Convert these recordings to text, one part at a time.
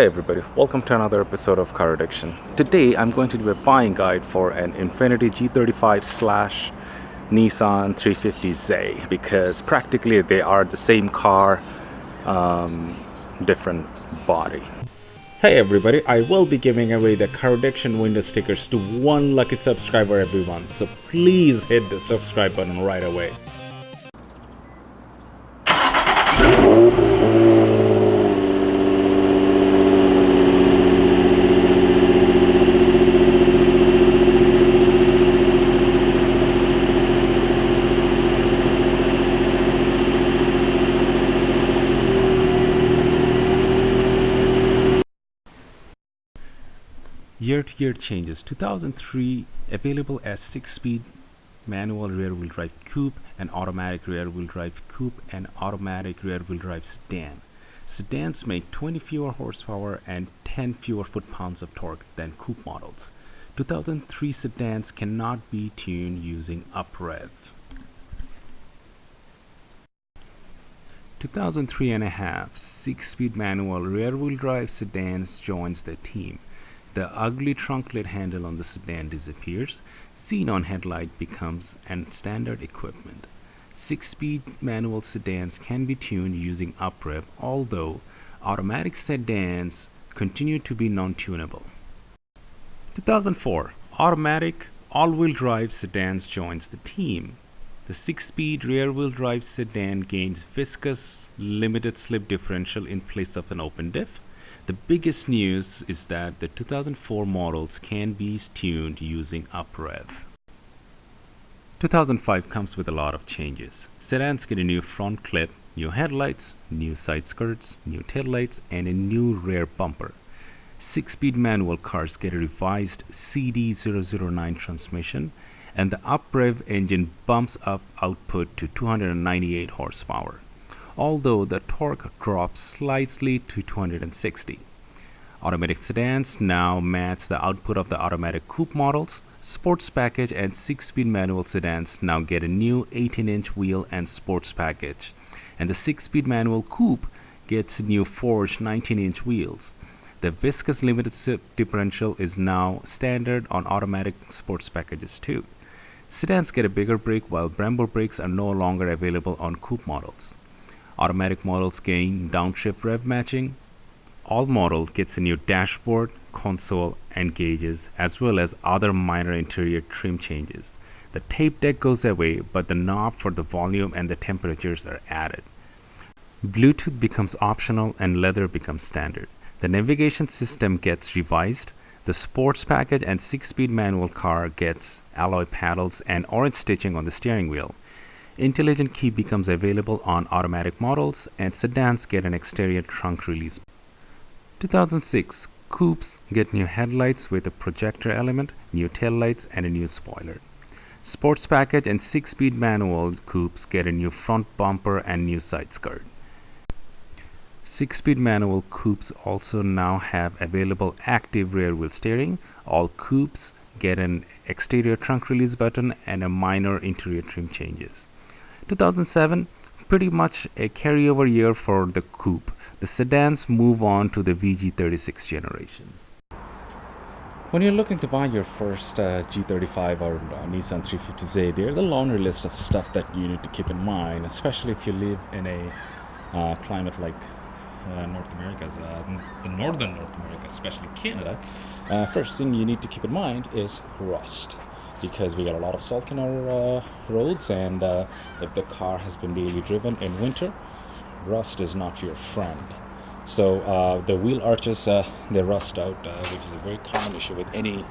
Hey everybody, welcome to another episode of Car Addiction. Today I'm going to do a buying guide for an Infinity G35 slash Nissan 350Z because practically they are the same car, different body. Hey everybody, I will be giving away the Car Addiction window stickers to one lucky subscriber every month, so please hit the subscribe button right away. Year-to-year changes. 2003 available as 6-speed manual rear-wheel drive coupe and automatic rear-wheel drive coupe and automatic rear-wheel drive sedan. Sedans make 20 fewer horsepower and 10 fewer foot-pounds of torque than coupe models. 2003 sedans cannot be tuned using uprev. 2003 and a half 6-speed manual rear-wheel drive sedans joins the team. The ugly trunk-lid handle on the sedan disappears. Xenon headlight becomes standard equipment. 6-speed manual sedans can be tuned using uprev, although automatic sedans continue to be non-tunable. 2004 automatic all-wheel drive sedans joins the team. The 6-speed rear-wheel drive sedan gains viscous limited slip differential in place of an open diff. The biggest news is that the 2004 models can be tuned using uprev. 2005 comes with a lot of changes. Sedans get a new front clip, new headlights, new side skirts, new taillights, and a new rear bumper. 6-speed manual cars get a revised CD009 transmission, and the uprev engine bumps up output to 298 horsepower. Although the torque drops slightly to 260. Automatic sedans now match the output of the automatic coupe models. Sports package and 6-speed manual sedans now get a new 18-inch wheel and sports package. And the 6-speed manual coupe gets new forged 19-inch wheels. The viscous limited slip differential is now standard on automatic sports packages too. Sedans get a bigger brake while Brembo brakes are no longer available on coupe models. Automatic models gain downshift rev matching. All model gets a new dashboard, console, and gauges, as well as other minor interior trim changes. The tape deck goes away, but the knob for the volume and the temperatures are added. Bluetooth becomes optional and leather becomes standard. The navigation system gets revised. The sports package and 6-speed manual car gets alloy paddles and orange stitching on the steering wheel. Intelligent key becomes available on automatic models, and sedans get an exterior trunk release. 2006 coupes get new headlights with a projector element, new taillights, and a new spoiler. Sports package and 6-speed manual coupes get a new front bumper and new side skirt. 6-speed manual coupes also now have available active rear wheel steering. All coupes get an exterior trunk release button and a minor interior trim changes. 2007, pretty much a carryover year for the coupe. The sedans move on to the VG36 generation. When you're looking to buy your first G35 or Nissan 350Z, there's a laundry list of stuff that you need to keep in mind, especially if you live in a climate like North America's, the northern North America, especially Canada. First thing you need to keep in mind is rust, because we got a lot of salt in our roads, and if the car has been daily driven in winter, rust is not your friend. So the wheel arches, they rust out, which is a very common issue with any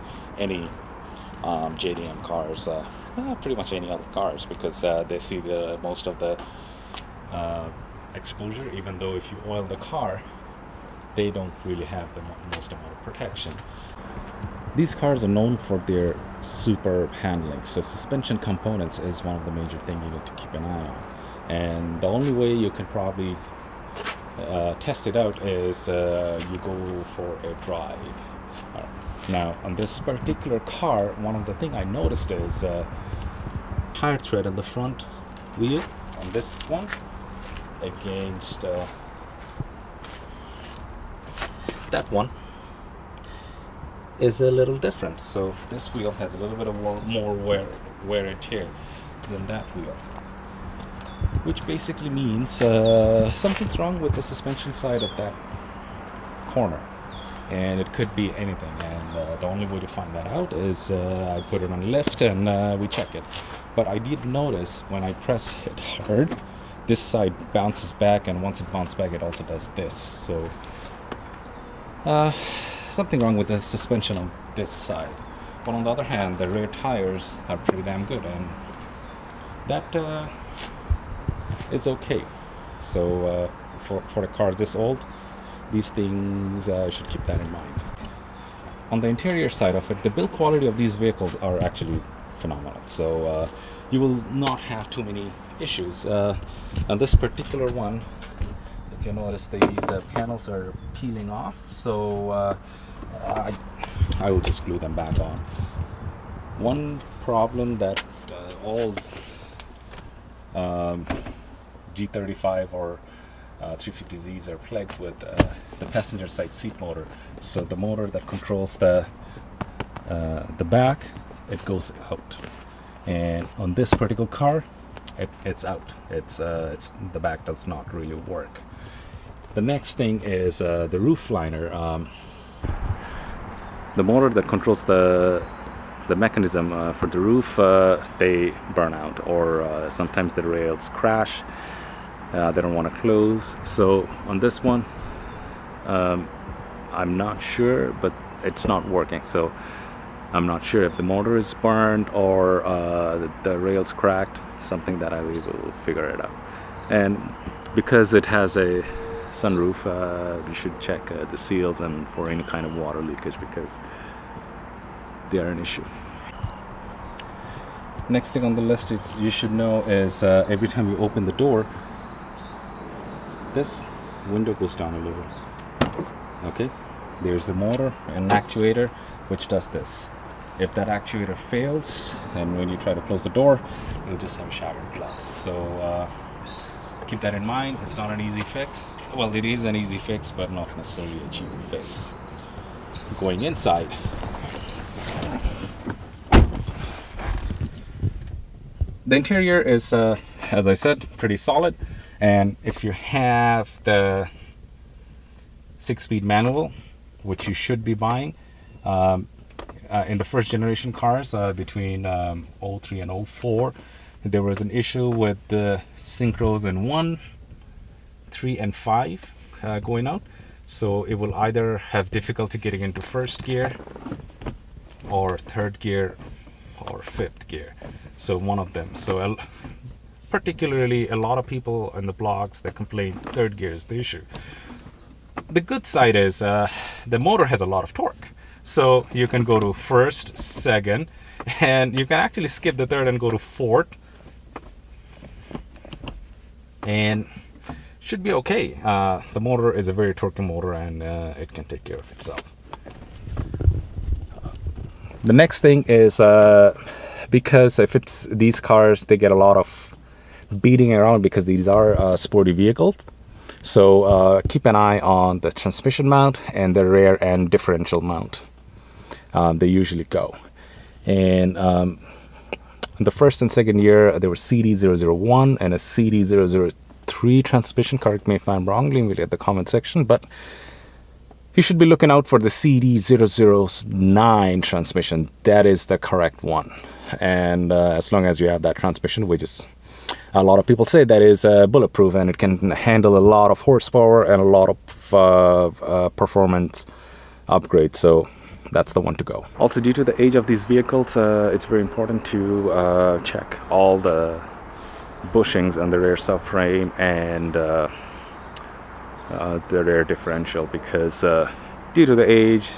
JDM cars, pretty much any other cars, because they see the most of the exposure. Even though if you oil the car, they don't really have the most amount of protection. These cars are known for their superb handling, so suspension components is one of the major things you need to keep an eye on. And the only way you can probably test it out is you go for a drive. Now, on this particular car, one of the things I noticed is tire tread on the front wheel on this one against that one is a little different. So this wheel has a little bit of more wear and tear than that wheel, which basically means something's wrong with the suspension side of that corner, and it could be anything. And the only way to find that out is I put it on lift and we check it. But I did notice when I press it hard, this side bounces back, and once it bounces back, it also does this. So something wrong with the suspension on this side. But on the other hand, the rear tires are pretty damn good, and that is okay. So for a car this old, these things should keep that in mind. On the interior side of it, the build quality of these vehicles are actually phenomenal. So you will not have too many issues. On this particular one, if you notice, these panels are peeling off, so I will just glue them back on. One problem that all G35 or 350Zs are plagued with, the passenger side seat motor. So the motor that controls the back, it goes out, and on this particular car, it's out. It's the back does not really work. The next thing is the roof liner. The motor that controls the mechanism for the roof, they burn out, or sometimes the rails crash. They don't want to close. So on this one, I'm not sure, but it's not working. So I'm not sure if the motor is burned or the rails cracked. Something that I will figure it out. And because it has a sunroof, you should check the seals and for any kind of water leakage, because they are an issue. Next thing on the list you should know is every time you open the door, this window goes down a little. Okay, there's a motor and an actuator which does this. If that actuator fails, and when you try to close the door, you'll just have shattered glass. So keep that in mind. It's not an easy fix. Well, it is an easy fix, but not necessarily a cheap fix. Going inside, the interior is, as I said, pretty solid. And if you have the 6-speed manual, which you should be buying, in the first generation cars between 03 and 04, there was an issue with the synchros in 1, 3, and 5 going out. So it will either have difficulty getting into first gear, or third gear, or fifth gear. So one of them. So particularly a lot of people in the blogs that complain third gear is the issue. The good side is the motor has a lot of torque. So you can go to first, second, and you can actually skip the third and go to fourth, and should be okay. The motor is a very torquey motor, and it can take care of itself. The next thing is because if it's these cars, they get a lot of beating around because these are sporty vehicles. So keep an eye on the transmission mount and the rear end differential mount. They usually go. And in the first and second year, there was CD001 and a CD003 transmission. Correct me if I'm wrong, leave it in the comment section. But you should be looking out for the CD009 transmission. That is the correct one. And as long as you have that transmission, which is, a lot of people say that is bulletproof, and it can handle a lot of horsepower and a lot of performance upgrades. So that's the one to go. Also, due to the age of these vehicles, it's very important to check all the bushings on the rear subframe and the rear differential, because due to the age,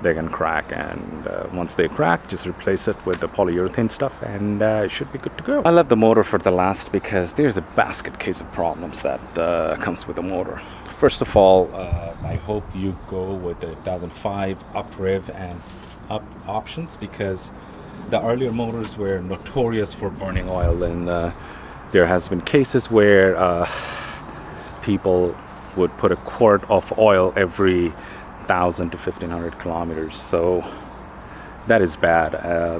they can crack, and once they crack, just replace it with the polyurethane stuff, and it should be good to go. I love the motor for the last because there's a basket case of problems that comes with the motor. First of all, I hope you go with the 2005 upriv and up options, because the earlier motors were notorious for burning oil, and there has been cases where people would put a quart of oil every 1,000 to 1,500 kilometers. So that is bad.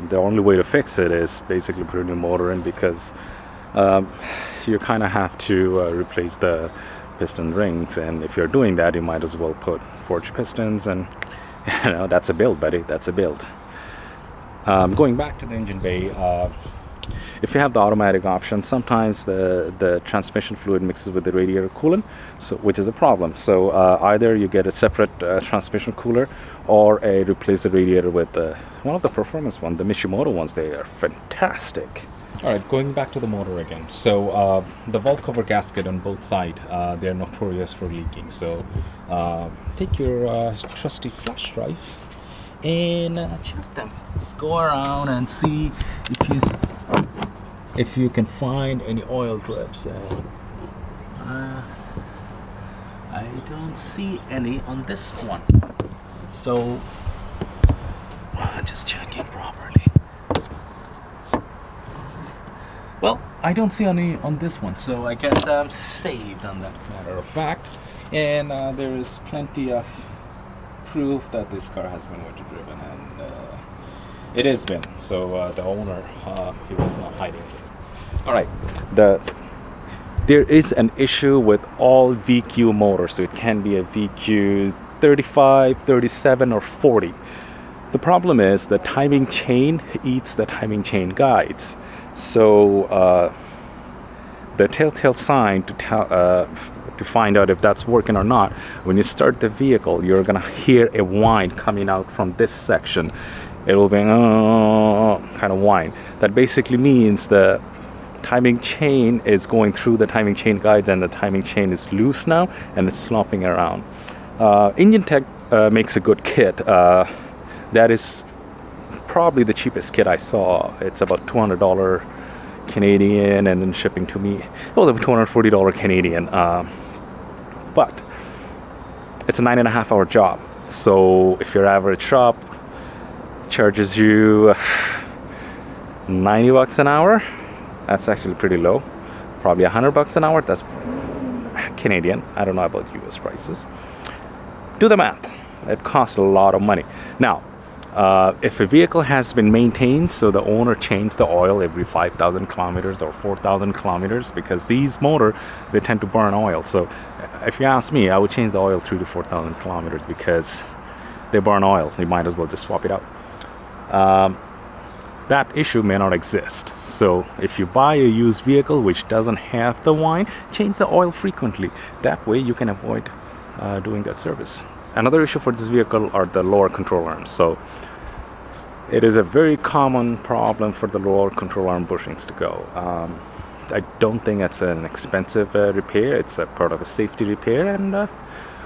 The only way to fix it is basically put a new motor in, because you kind of have to replace the piston rings, and if you're doing that, you might as well put forged pistons, and that's a build, buddy. That's a build. Going back to the engine bay, if you have the automatic option, sometimes the transmission fluid mixes with the radiator coolant, so which is a problem. So either you get a separate transmission cooler, or replace the radiator with one of the performance ones, the Mishimoto ones. They are fantastic. All right, going back to the motor again. So the valve cover gasket on both sides, they're notorious for leaking. So take your trusty flash drive and check them. Just go around and see if you can find any oil drips. I don't see any on this one. So just checking properly. Well, I don't see any on this one, so I guess I'm saved on that matter of fact. And there is plenty of proof that this car has been winter driven, and it has been. So the owner, he was not hiding it. All right, there is an issue with all VQ motors. So it can be a VQ 35, 37, or 40. The problem is the timing chain eats the timing chain guides. So the telltale sign to find out if that's working or not, when you start the vehicle, you're gonna hear a whine coming out from this section. It will be kind of whine. That basically means the timing chain is going through the timing chain guides, and the timing chain is loose now, and it's slopping around. Engine Tech makes a good kit. That is probably the cheapest kit I saw. It's about $200 Canadian, and then shipping to me, it was about $240 Canadian. But it's a 9.5-hour job. So if your average shop charges you $90 an hour, that's actually pretty low. Probably $100 an hour. That's Canadian. I don't know about US prices. Do the math. It costs a lot of money. Now, if a vehicle has been maintained, so the owner changed the oil every 5,000 kilometers or 4,000 kilometers, because these motor, they tend to burn oil. So if you ask me, I would change the oil 3,000 to 4,000 kilometers, because they burn oil. You might as well just swap it out. That issue may not exist. So if you buy a used vehicle which doesn't have the whine, change the oil frequently. That way you can avoid doing that service. Another issue for this vehicle are the lower control arms. So it is a very common problem for the lower control arm bushings to go. I don't think it's an expensive repair. It's a part of a safety repair, and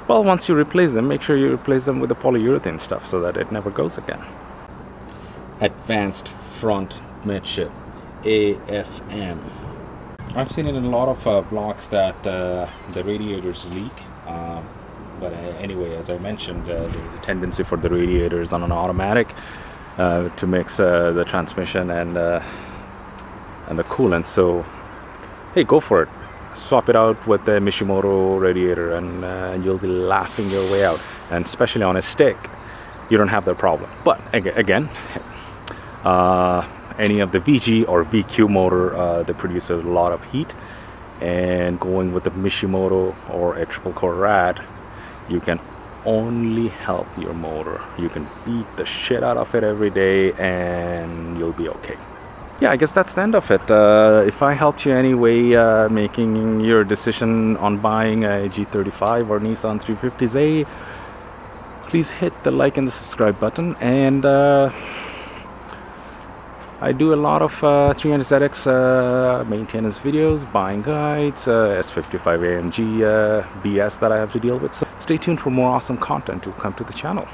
well, once you replace them, make sure you replace them with the polyurethane stuff so that it never goes again. Advanced front midship, AFM. I've seen it in a lot of blogs that the radiators leak. But anyway, as I mentioned, there's a tendency for the radiators on an automatic to mix the transmission and the coolant. So, hey, go for it. Swap it out with the Mishimoto radiator, and you'll be laughing your way out. And especially on a stick, you don't have that problem. But again, any of the VG or VQ motor, they produce a lot of heat. And going with the Mishimoto or a triple core rad, you can only help your motor. You can beat the shit out of it every day, and you'll be okay. Yeah, I guess that's the end of it. If I helped you anyway making your decision on buying a G35 or Nissan 350Z, please hit the like and the subscribe button. And I do a lot of 300ZX maintenance videos, buying guides, S55 AMG BS that I have to deal with. So stay tuned for more awesome content to come to the channel.